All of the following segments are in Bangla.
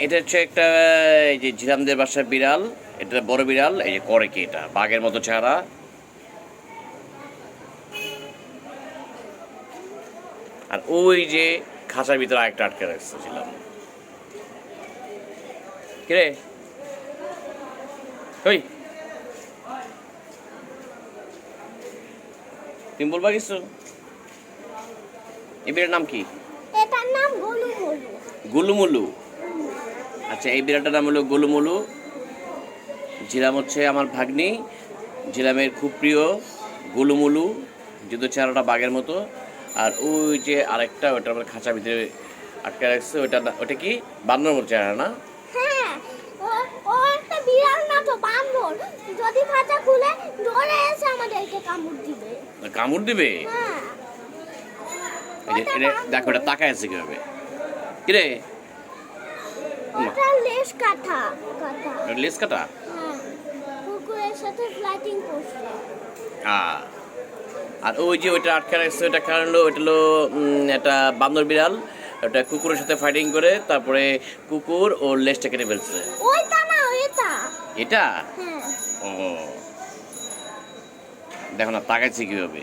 এটা হচ্ছে একটা এই যে ঝিরামদের বাসার বিড়াল, এটা বড় বিড়াল। এই যে করে কি, এটা বাঘের মতো চেহারা। আর ওই যে খাঁচার ভিতরে আরেকটা আটকে রাখছিলাম। কিরে ওই, তুমি বলবা কিছু? এই বিড়ালটার নাম কি? এটার নাম গুলুমুলু। গুলুমুলু। আচ্ছা, এই বিড়ালটার নাম হলো গুলুমুলু। ঝিলাম হচ্ছে আমার ভাগ্নি, ঝিলামের খুব প্রিয় গুলুমুলু, যদিও চেহারাটা বাঘের মতো। আর ওই যে আরেকটা, ওটা আমার খাঁচার ভিতরে আটকে রাখছে। ওটা কি বান্দর মতো চেহারা না? হ্যাঁ, ও একটা বিড়াল না তো বান্দর। যদি খাঁচা খুলে দৌড়ে এসে আমাদেরকে কামড় দিবে। কামড় দিবে? হ্যাঁ। দেখো এটা তাকায় আছে কিভাবে। কিরে, ওটা লেজ কাটা। লেজ কাটা? হ্যাঁ, কুকুরের সাথে ফ্লাইটিং করছে। আর ওই যে ওইটা আটকে রাখছে, ওটা কারণ হলো ওইটা হলো একটা বান্দর বিড়াল। ওটা কুকুরের সাথে ফাইটিং করে, তারপরে কুকুর ওর লেজটা কেটে ফেলছে। ওইটা না, এটা। এটা? হ্যাঁ। ও, দেখো না তাকাইছে কিভাবে।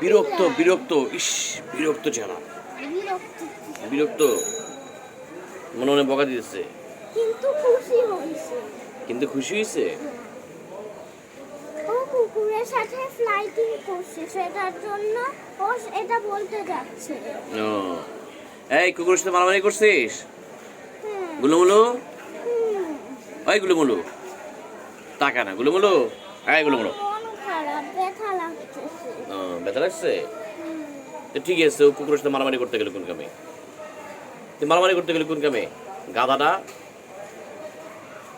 বিরক্ত বিরক্ত, ইস বিরক্ত চেহারা, বিরক্ত, মনে মনে বকা দিতেছে। কিন্তু খুশি হয়েছে। কিন্তু খুশি হয়েছে। ও কুকুরের সাথে ফ্লাইটিং করছে, সেটার জন্য ও এটা বলতে যাচ্ছে। ও, এই কুকুরের সাথে মারামারি করছিস? গুলুমুলু, ওই গুলুমুলু তাকা না। গুলুমুলু, এই গুলুমুলু। মন খারাপ, ব্যথা লাগছে। ও, ব্যথা লাগছে? তো ঠিক আছে, ও কুকুরের সাথে মারামারি করতে গেলে কোন কামে? তুই মারামারি করতে গেলে কোন কামে? গাধাটা,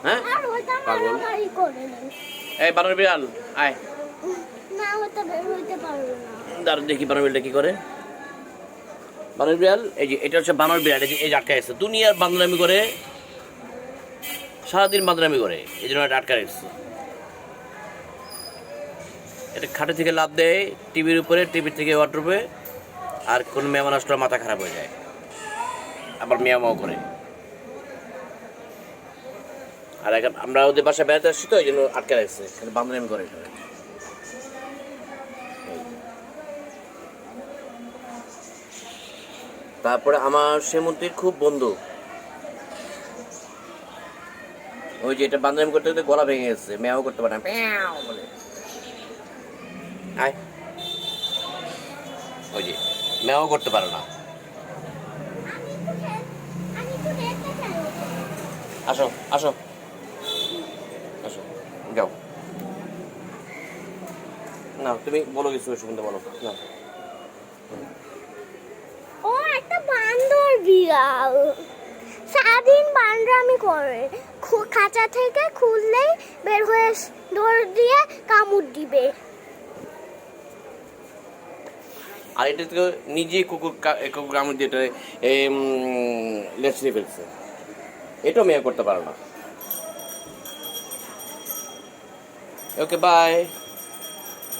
হ্যাঁ পাগল। এই বানর বিড়াল আয়। না, হতে বের হইতে পারবে না। দাঁড়া দেখি বানর বিড়ালটা কি করে। বানর বিড়াল, এই যে এটা হচ্ছে বানর বিড়াল। এই যে আটকা আছে, দুনিয়ার বান্দরামি করে, সারাদিন বান্দরামি করে, এই জন্য এটা আটকা রাখছে। এটা খাটে থেকে লাফ দেয় টিভির উপরে, টিভির থেকে ওয়ার্ডরোবে। আর কোন মেহমান আসলে মাথা খারাপ হয়ে যায়, আবার মিয়ামাও করে। আর এখন আমরা ওদের বাসায় বেড়াতে আসছি তো, এই জন্য আটকে রাখছে, বান্দরামি করে। তারপরে আমার সেমন্তির খুব বন্ধু, ওই যে এটা বান্দরামি করতে করতে গলা ভেঙে গেছে, মেয়াও করতে পারে না, মেয়াও বলে। আয়, ওই যে মেয়াও করতে পারে না। আসো আসো আসো, যাও না, তুমি বলো কিছু শুনতে, বলো না। ও একটা বান্দর বিড়াল, সারাদিন বান্দরামি করে। খাঁচা থেকে খুললেই বের হয়ে দৌড় দিয়ে কামড় দিবে। আর এটা তো নিজেই কুকুর কামড় দিয়ে লেচড়ে ফেলছে, এটাও মেয়ে করতে পারে না। ওকে, বাই।